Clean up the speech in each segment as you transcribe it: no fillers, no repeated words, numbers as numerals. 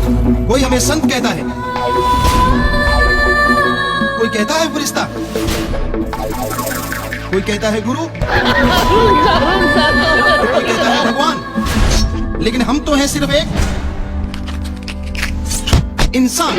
कोई हमें संत कहता है, कोई कहता है फरिश्ता, कोई कहता है गुरु, कोई कहता है भगवान, लेकिन हम तो हैं सिर्फ एक इंसान।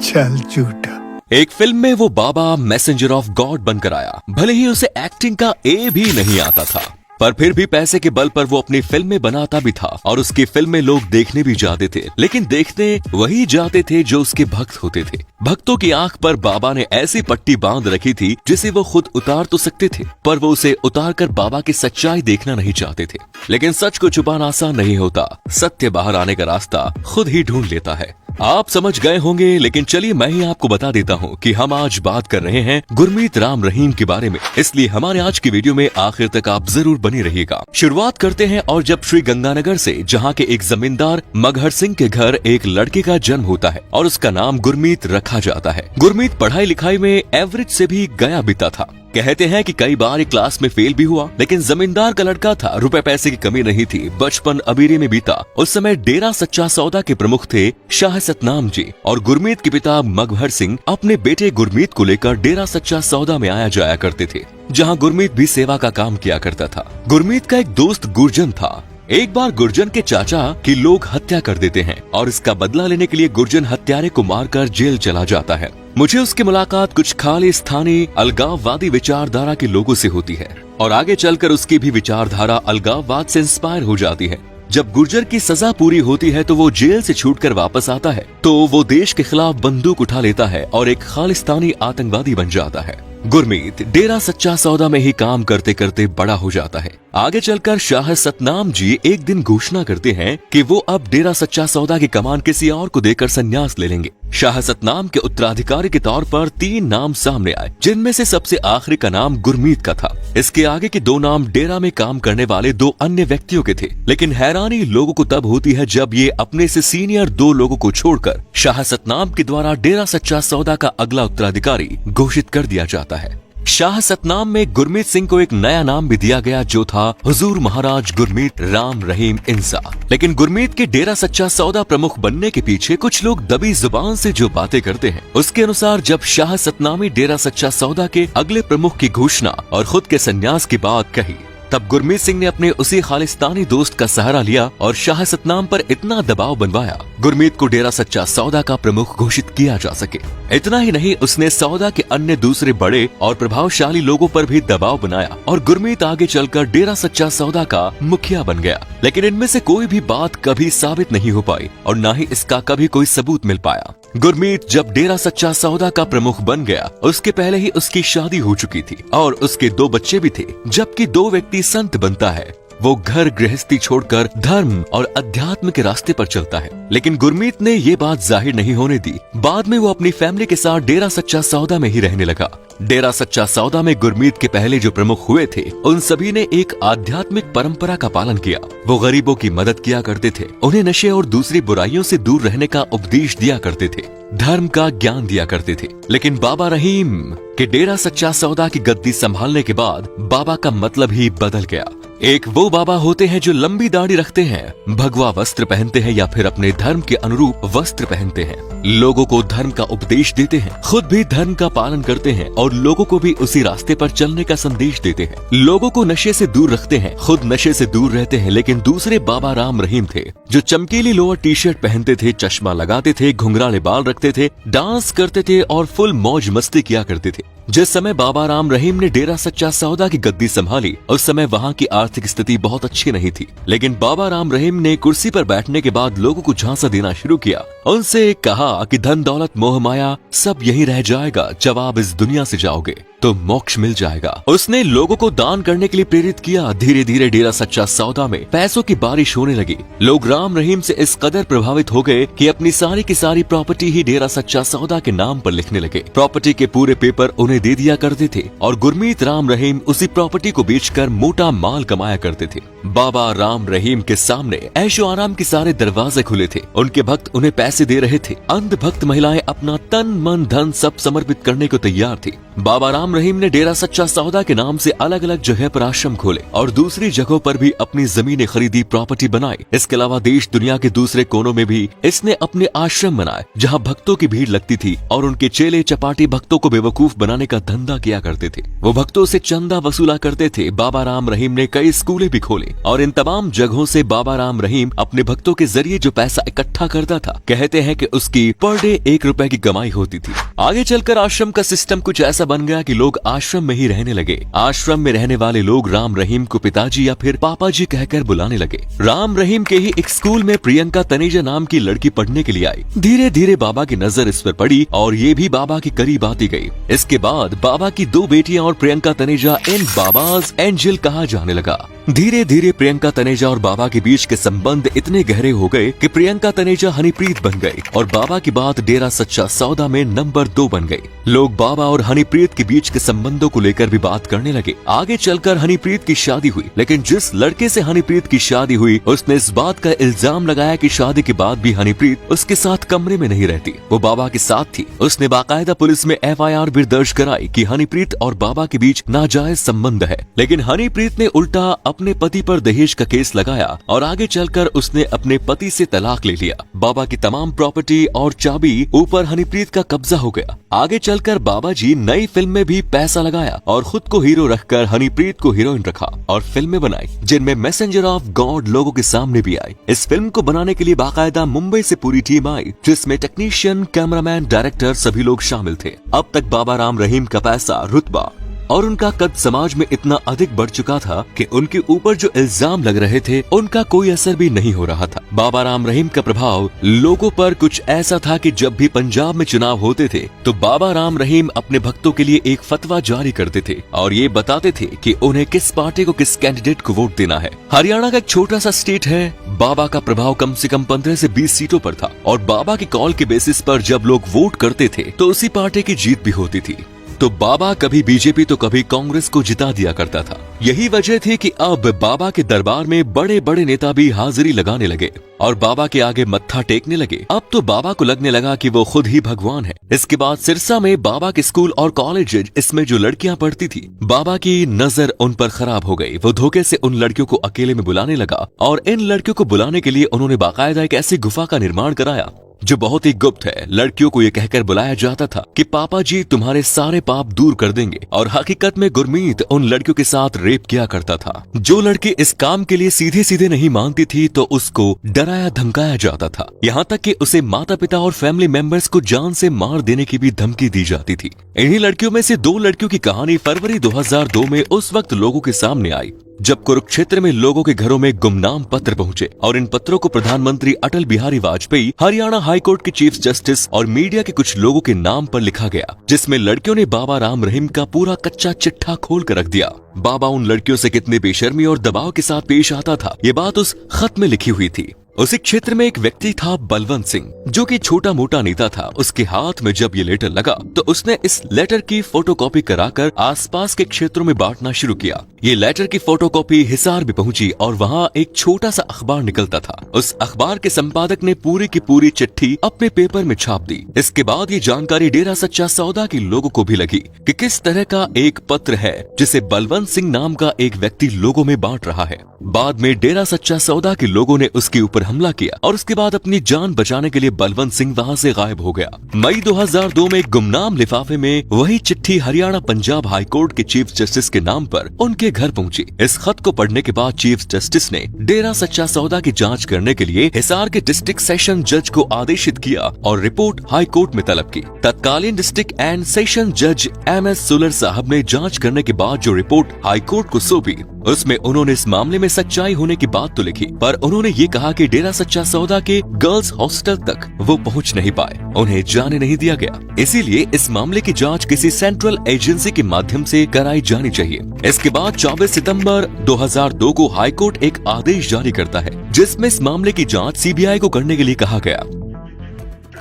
चल झूठा। एक फिल्म में वो बाबा मैसेंजर ऑफ गॉड बनकर आया। भले ही उसे एक्टिंग का ए भी नहीं आता था, पर फिर भी पैसे के बल पर वो अपनी फिल्में बनाता भी था और उसकी फिल्में लोग देखने भी जाते थे। लेकिन देखने वही जाते थे जो उसके भक्त होते थे। भक्तों की आंख पर बाबा ने ऐसी पट्टी बांध रखी थी जिसे वो खुद उतार तो सकते थे, पर वो उसे उतार कर बाबा की सच्चाई देखना नहीं चाहते थे। लेकिन सच को छुपाना आसान नहीं होता, सत्य बाहर आने का रास्ता खुद ही ढूंढ लेता है। आप समझ गए होंगे, लेकिन चलिए मैं ही आपको बता देता हूँ कि हम आज बात कर रहे हैं गुरमीत राम रहीम के बारे में, इसलिए हमारे आज की वीडियो में आखिर तक आप जरूर बने रहिएगा। शुरुआत करते हैं और जब श्री गंगानगर से जहाँ के एक जमींदार मगहर सिंह के घर एक लड़के का जन्म होता है और उसका नाम गुरमीत रखा जाता है। गुरमीत पढ़ाई लिखाई में एवरेज से भी गया बीता था। कहते हैं कि कई बार क्लास में फेल भी हुआ, लेकिन जमींदार का लड़का था, रुपए पैसे की कमी नहीं थी। बचपन अबीरे में बीता। उस समय डेरा सच्चा सौदा के प्रमुख थे शाह सतनाम जी और गुरमीत के पिता मगहर सिंह अपने बेटे गुरमीत को लेकर डेरा सच्चा सौदा में आया जाया करते थे, जहाँ गुरमीत भी सेवा का काम किया करता था। गुरमीत का एक दोस्त गुरजन था। एक बार गुरजन के चाचा की लोग हत्या कर देते हैं और इसका बदला लेने के लिए गुरजन हत्यारे को मारकर जेल चला जाता है। मुझे उसकी मुलाकात कुछ खाली स्थानीय अलगाववादी विचारधारा के लोगों से होती है और आगे चलकर उसकी भी विचारधारा अलगाववाद से इंस्पायर हो जाती है। जब गुर्जर की सजा पूरी होती है तो वो जेल से छूटकर वापस आता है तो वो देश के खिलाफ बंदूक उठा लेता है और एक खालिस्तानी आतंकवादी बन जाता है। गुरमीत डेरा सच्चा सौदा में ही काम करते करते बड़ा हो जाता है। आगे चलकर शाह सतनाम जी एक दिन घोषणा करते हैं कि वो अब डेरा सच्चा सौदा की कमान किसी और को देकर संन्यास ले लेंगे। शाह सतनाम के उत्तराधिकारी के तौर पर 3 नाम सामने आए, जिनमें से सबसे आखिरी का नाम गुरमीत का था। इसके आगे के 2 नाम डेरा में काम करने वाले 2 अन्य व्यक्तियों के थे। लेकिन हैरानी लोगों को तब होती है जब ये अपने से सीनियर 2 लोगों को छोड़कर शाह सतनाम के द्वारा डेरा सच्चा सौदा का अगला उत्तराधिकारी घोषित कर दिया जाता है। शाह सतनाम में गुरमीत सिंह को एक नया नाम भी दिया गया जो था हुजूर महाराज गुरमीत राम रहीम इंसा। लेकिन गुरमीत के डेरा सच्चा सौदा प्रमुख बनने के पीछे कुछ लोग दबी जुबान से जो बातें करते हैं, उसके अनुसार जब शाह सतनामी डेरा सच्चा सौदा के अगले प्रमुख की घोषणा और खुद के संन्यास की बात कही, तब गुरमीत सिंह ने अपने उसी खालिस्तानी दोस्त का सहारा लिया और शाह सतनाम पर इतना दबाव बनवाया गुरमीत को डेरा सच्चा सौदा का प्रमुख घोषित किया जा सके। इतना ही नहीं, उसने सौदा के अन्य दूसरे बड़े और प्रभावशाली लोगों पर भी दबाव बनाया और गुरमीत आगे चलकर डेरा सच्चा सौदा का मुखिया बन गया। लेकिन इनमें से कोई भी बात कभी साबित नहीं हो पाई और न ही इसका कभी कोई सबूत मिल पाया। गुरमीत जब डेरा सच्चा सौदा का प्रमुख बन गया, उसके पहले ही उसकी शादी हो चुकी थी और उसके 2 बच्चे भी थे। जबकि 2 व्यक्ति संत बनता है, वो घर गृहस्थी छोड़कर धर्म और अध्यात्म के रास्ते पर चलता है। लेकिन गुरमीत ने ये बात जाहिर नहीं होने दी। बाद में वो अपनी फैमिली के साथ डेरा सच्चा सौदा में ही रहने लगा। डेरा सच्चा सौदा में गुरमीत के पहले जो प्रमुख हुए थे, उन सभी ने एक आध्यात्मिक परंपरा का पालन किया। वो गरीबों की मदद किया करते थे, उन्हें नशे और दूसरी बुराइयों से दूर रहने का उपदेश दिया करते थे, धर्म का ज्ञान दिया करते थे। लेकिन बाबा रहीम के डेरा सच्चा सौदा की गद्दी संभालने के बाद बाबा का मतलब ही बदल गया। एक वो बाबा होते हैं जो लंबी दाढ़ी रखते हैं, भगवा वस्त्र पहनते हैं या फिर अपने धर्म के अनुरूप वस्त्र पहनते हैं, लोगों को धर्म का उपदेश देते हैं, खुद भी धर्म का पालन करते हैं और लोगों को भी उसी रास्ते पर चलने का संदेश देते हैं। लोगों को नशे से दूर रखते हैं, खुद नशे से दूर रहते हैं। लेकिन दूसरे बाबा राम रहीम थे जो चमकीली लोअर टी-शर्ट पहनते थे, चश्मा लगाते थे, घुंघराले बाल रखते थे, डांस करते थे और फुल मौज मस्ती किया करते थे। जिस समय बाबा राम रहीम ने डेरा सच्चा सौदा की गद्दी संभाली, उस समय वहाँ की आर्थिक स्थिति बहुत अच्छी नहीं थी। लेकिन बाबा राम रहीम ने कुर्सी पर बैठने के बाद लोगों को झांसा देना शुरू किया। उनसे कहा कि धन दौलत मोह माया सब यही रह जाएगा, जब आप इस दुनिया से जाओगे तो मोक्ष मिल जाएगा। उसने लोगों को दान करने के लिए प्रेरित किया। धीरे धीरे डेरा सच्चा सौदा में पैसों की बारिश होने लगी। लोग राम रहीम से इस कदर प्रभावित हो गए कि अपनी सारी की सारी प्रॉपर्टी ही डेरा सच्चा सौदा के नाम पर लिखने लगे। प्रॉपर्टी के पूरे पेपर उन्हें दे दिया करते थे और गुरमीत राम रहीम उसी प्रॉपर्टी को बेचकर मोटा माल कमाया करते थे। बाबा राम रहीम के सामने ऐशो आराम के सारे दरवाजे खुले थे। उनके भक्त उन्हें पैसे दे रहे थे। अंध भक्त महिलाएं अपना तन मन धन सब समर्पित करने को तैयार थी। बाबा राम रहीम ने डेरा सच्चा सौदा के नाम से अलग अलग जगह पर आश्रम खोले और दूसरी जगहों पर भी अपनी जमीनें खरीदी, प्रॉपर्टी बनाई। इसके अलावा देश दुनिया के दूसरे कोनों में भी इसने अपने आश्रम बनाए जहाँ भक्तों की भीड़ लगती थी और उनके चेले चपाटी भक्तों को बेवकूफ बनाने का धंधा किया करते थे। वो भक्तों से चंदा वसूला करते थे। बाबा राम रहीम ने कई स्कूलें भी खोले और इन तमाम जगहों से बाबा राम रहीम अपने भक्तों के जरिए जो पैसा इकट्ठा करता था, कहते हैं कि उसकी पर डे 1 रुपए की कमाई होती थी। आगे चलकर आश्रम का सिस्टम कुछ ऐसा बन गया कि लोग आश्रम में ही रहने लगे। आश्रम में रहने वाले लोग राम रहीम को पिताजी या फिर पापा जी कहकर बुलाने लगे। राम रहीम के ही एक स्कूल में प्रियंका तनेजा नाम की लड़की पढ़ने के लिए आई। धीरे धीरे बाबा की नजर इस पर पड़ी और ये भी बाबा के करीब आती गई। इसके बाद बाबा की 2 बेटियां और प्रियंका तनेजा इन बाबाज एंजल कहा जाने लगा। धीरे धीरे प्रियंका तनेजा और बाबा के बीच के संबंध इतने गहरे हो गए कि प्रियंका तनेजा हनीप्रीत बन गई और बाबा की बात डेरा सच्चा सौदा में नंबर 2 बन गई। लोग बाबा और हनीप्रीत के बीच के संबंधों को लेकर भी बात करने लगे। आगे चलकर हनीप्रीत की शादी हुई, लेकिन जिस लड़के से हनीप्रीत की शादी हुई उसने इस बात का इल्जाम लगाया कि शादी के बाद भी हनीप्रीत उसके साथ कमरे में नहीं रहती, वो बाबा के साथ थी। उसने बाकायदा पुलिस में FIR भी दर्ज कराई कि हनीप्रीत और बाबा के बीच नाजायज संबंध है, लेकिन हनीप्रीत ने उल्टा अपने पति पर दहेज का केस लगाया और आगे चलकर उसने अपने पति से तलाक ले लिया। बाबा की तमाम प्रॉपर्टी और चाबी ऊपर हनीप्रीत का कब्जा हो गया। आगे चलकर बाबा जी नई फिल्म में भी पैसा लगाया और खुद को हीरो रखकर हनीप्रीत को हीरोइन रखा और फिल्में बनाई जिनमें मैसेंजर ऑफ गॉड लोगों के सामने भी आई। इस फिल्म को बनाने के लिए बाकायदा मुंबई से पूरी टीम आई, जिसमें टेक्नीशियन, कैमरामैन, डायरेक्टर सभी लोग शामिल थे। अब तक बाबा राम रहीम का पैसा, रुतबा और उनका कद समाज में इतना अधिक बढ़ चुका था कि उनके ऊपर जो इल्जाम लग रहे थे उनका कोई असर भी नहीं हो रहा था। बाबा राम रहीम का प्रभाव लोगों पर कुछ ऐसा था कि जब भी पंजाब में चुनाव होते थे तो बाबा राम रहीम अपने भक्तों के लिए एक फतवा जारी करते थे और ये बताते थे कि उन्हें किस पार्टी को, किस कैंडिडेट को वोट देना है। हरियाणा का एक छोटा सा स्टेट है, बाबा का प्रभाव कम से कम 15 से 20 सीटों पर था और बाबा की कॉल के बेसिस पर जब लोग वोट करते थे तो उसी पार्टी की जीत भी होती थी। तो बाबा कभी बीजेपी तो कभी कांग्रेस को जिता दिया करता था। यही वजह थी कि अब बाबा के दरबार में बड़े बड़े नेता भी हाजिरी लगाने लगे और बाबा के आगे मत्था टेकने लगे। अब तो बाबा को लगने लगा कि वो खुद ही भगवान है। इसके बाद सिरसा में बाबा के स्कूल और कॉलेज, इसमें जो लड़कियां पढ़ती थी, बाबा की नजर उन पर खराब हो गई। वो धोखे से उन लड़कियों को अकेले में बुलाने लगा और इन लड़कियों को बुलाने के लिए उन्होंने बाकायदा एक ऐसी गुफा का निर्माण कराया जो बहुत ही गुप्त है। लड़कियों को ये कहकर बुलाया जाता था कि पापा जी तुम्हारे सारे पाप दूर कर देंगे और हकीकत में गुरमीत उन लड़कियों के साथ रेप किया करता था। जो लड़की इस काम के लिए सीधे सीधे नहीं मानती थी तो उसको डराया धमकाया जाता था, यहाँ तक कि उसे माता पिता और फैमिली मेंबर्स को जान से मार देने की भी धमकी दी जाती थी। इन्हीं लड़कियों में से 2 लड़कियों की कहानी फरवरी 2002 में उस वक्त लोगों के सामने आई जब कुरुक्षेत्र में लोगों के घरों में गुमनाम पत्र पहुंचे और इन पत्रों को प्रधानमंत्री अटल बिहारी वाजपेयी, हरियाणा हाईकोर्ट के चीफ जस्टिस और मीडिया के कुछ लोगों के नाम पर लिखा गया, जिसमें लड़कियों ने बाबा राम रहीम का पूरा कच्चा चिट्ठा खोल कर रख दिया। बाबा उन लड़कियों से कितने बेशर्मी और दबाव के साथ पेश आता था, ये बात उस खत में लिखी हुई थी। उसी क्षेत्र में एक व्यक्ति था बलवंत सिंह, जो कि छोटा मोटा नेता था। उसके हाथ में जब ये लेटर लगा तो उसने इस लेटर की फोटोकॉपी कराकर आसपास के क्षेत्रों में बांटना शुरू किया। ये लेटर की फोटोकॉपी हिसार भी पहुंची और वहाँ एक छोटा सा अखबार निकलता था। उस अखबार के संपादक ने पूरी की पूरी चिट्ठी अपने पेपर में छाप दी। इसके बाद ये जानकारी डेरा सच्चा सौदा के लोगों को भी लगी कि किस तरह का एक पत्र है जिसे बलवंत सिंह नाम का एक व्यक्ति लोगों में बांट रहा है। बाद में डेरा सच्चा सौदा के लोगों ने उसके ऊपर हमला किया और उसके बाद अपनी जान बचाने के लिए बलवंत सिंह वहां से गायब हो गया। मई 2002 में गुमनाम लिफाफे में वही चिट्ठी हरियाणा पंजाब हाईकोर्ट के चीफ जस्टिस के नाम पर उनके घर पहुंची। इस खत को पढ़ने के बाद चीफ जस्टिस ने डेरा सच्चा सौदा की जांच करने के लिए हिसार के डिस्ट्रिक्ट सेशन जज को आदेशित किया और रिपोर्ट हाईकोर्ट में तलब की। तत्कालीन डिस्ट्रिक्ट एंड सेशन जज MS सुलर साहब ने जांच करने के बाद जो रिपोर्ट हाईकोर्ट को सौंपी उसमें उन्होंने इस मामले में सच्चाई होने की बात तो लिखी, पर उन्होंने ये कहा कि डेरा सच्चा सौदा के गर्ल्स हॉस्टल तक वो पहुंच नहीं पाए, उन्हें जाने नहीं दिया गया। इसीलिए इस मामले की जांच किसी सेंट्रल एजेंसी के माध्यम से कराई जानी चाहिए। इसके बाद 24 सितंबर 2002 को हाईकोर्ट एक आदेश जारी करता है जिसमें इस मामले की जांच CBI को करने के लिए कहा गया।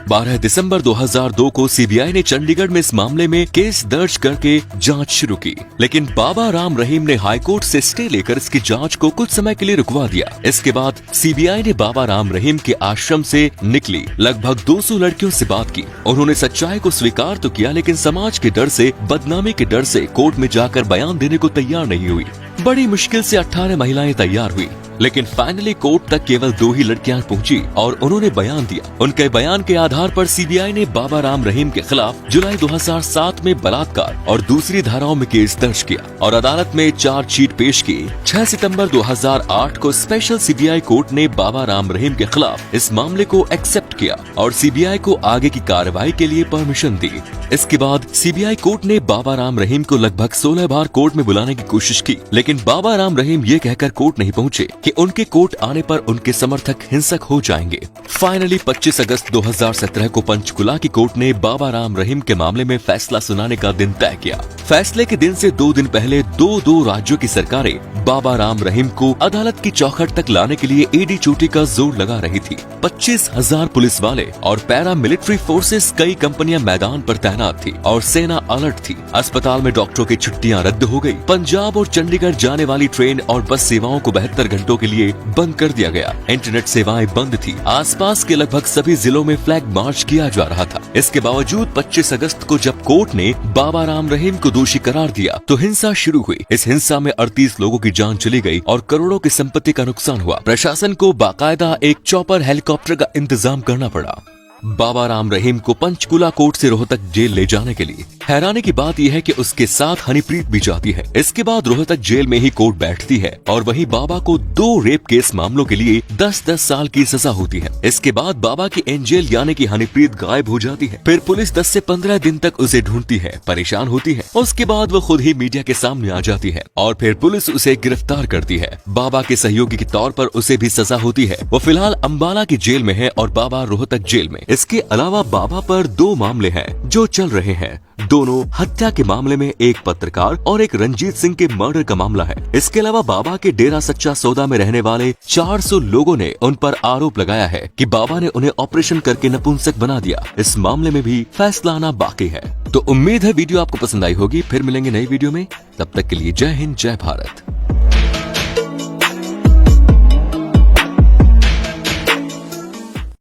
12 दिसंबर 2002 को सीबीआई ने चंडीगढ़ में इस मामले में केस दर्ज करके जांच शुरू की, लेकिन बाबा राम रहीम ने हाईकोर्ट से स्टे लेकर इसकी जांच को कुछ समय के लिए रुकवा दिया। इसके बाद सीबीआई ने बाबा राम रहीम के आश्रम से निकली लगभग 200 लड़कियों से बात की। उन्होंने सच्चाई को स्वीकार तो किया, लेकिन समाज के डर से, बदनामी के डर से कोर्ट में जाकर बयान देने को तैयार नहीं हुई। बड़ी मुश्किल से 18 महिलाएं तैयार हुई, लेकिन फाइनली कोर्ट तक केवल 2 ही लड़कियां पहुंची और उन्होंने बयान दिया। उनके बयान के आधार पर सीबीआई ने बाबा राम रहीम के खिलाफ जुलाई 2007 में बलात्कार और दूसरी धाराओं में केस दर्ज किया और अदालत में चार्जशीट पेश की। 6 सितंबर 2008 को स्पेशल सीबीआई कोर्ट ने बाबा राम रहीम के खिलाफ इस मामले को एक्सेप्ट किया और सीबीआई को आगे की कार्रवाई के लिए परमिशन दी। इसके बाद सीबीआई कोर्ट ने बाबा राम रहीम को लगभग 16 बार कोर्ट में बुलाने की कोशिश की, लेकिन बाबा राम रहीम ये कहकर कोर्ट नहीं पहुंचे कि उनके कोर्ट आने पर उनके समर्थक हिंसक हो जाएंगे। फाइनली 25 अगस्त 2017 को पंचकुला की कोर्ट ने बाबा राम रहीम के मामले में फैसला सुनाने का दिन तय किया। फैसले के दिन से 2 दिन पहले दो राज्यों की सरकारें बाबा राम रहीम को अदालत की चौखट तक लाने के लिए एडी चोटी का जोर लगा रही थी। 25,000 पुलिस वाले और पैरा मिलिट्री फोर्सेस, कई कंपनियां मैदान पर तैनात थी और सेना अलर्ट थी। अस्पताल में डॉक्टरों की छुट्टियां रद्द हो गई। पंजाब और चंडीगढ़ जाने वाली ट्रेन और बस सेवाओं को 72 घंटों के लिए बंद कर दिया गया। इंटरनेट सेवाएं बंद थी। आसपास के लगभग सभी जिलों में फ्लैग मार्च किया जा रहा था। इसके बावजूद 25 अगस्त को जब कोर्ट ने बाबा राम रहीम को दोषी करार दिया तो हिंसा शुरू हुई। इस हिंसा में 38 लोगों की जान चली गई और करोड़ों की संपत्ति का नुकसान हुआ। प्रशासन को बाकायदा एक चॉपर हेलीकॉप्टर का इंतजाम करना पड़ा बाबा राम रहीम को पंचकुला कोर्ट से रोहतक जेल ले जाने के लिए। हैरानी की बात यह है कि उसके साथ हनीप्रीत भी जाती है। इसके बाद रोहतक जेल में ही कोर्ट बैठती है और वहीं बाबा को 2 रेप केस मामलों के लिए 10-10 साल की सजा होती है। इसके बाद बाबा की एंजल यानी कि हनीप्रीत गायब हो जाती है। फिर पुलिस 10 से 15 दिन तक उसे ढूंढती है, परेशान होती है। उसके बाद वो खुद ही मीडिया के सामने आ जाती है और फिर पुलिस उसे गिरफ्तार करती है। बाबा के सहयोगी के तौर पर उसे भी सजा होती है। वो फिलहाल अम्बाला की जेल में है और बाबा रोहतक जेल में। इसके अलावा बाबा पर 2 मामले हैं जो चल रहे हैं। दोनों हत्या के मामले में एक पत्रकार और एक रंजीत सिंह के मर्डर का मामला है। इसके अलावा बाबा के डेरा सच्चा सौदा में रहने वाले 400 लोगों ने उन पर आरोप लगाया है कि बाबा ने उन्हें ऑपरेशन करके नपुंसक बना दिया। इस मामले में भी फैसला आना बाकी है। तो उम्मीद है वीडियो आपको पसंद आई होगी। फिर मिलेंगे नई वीडियो में, तब तक के लिए जय हिंद, जय भारत।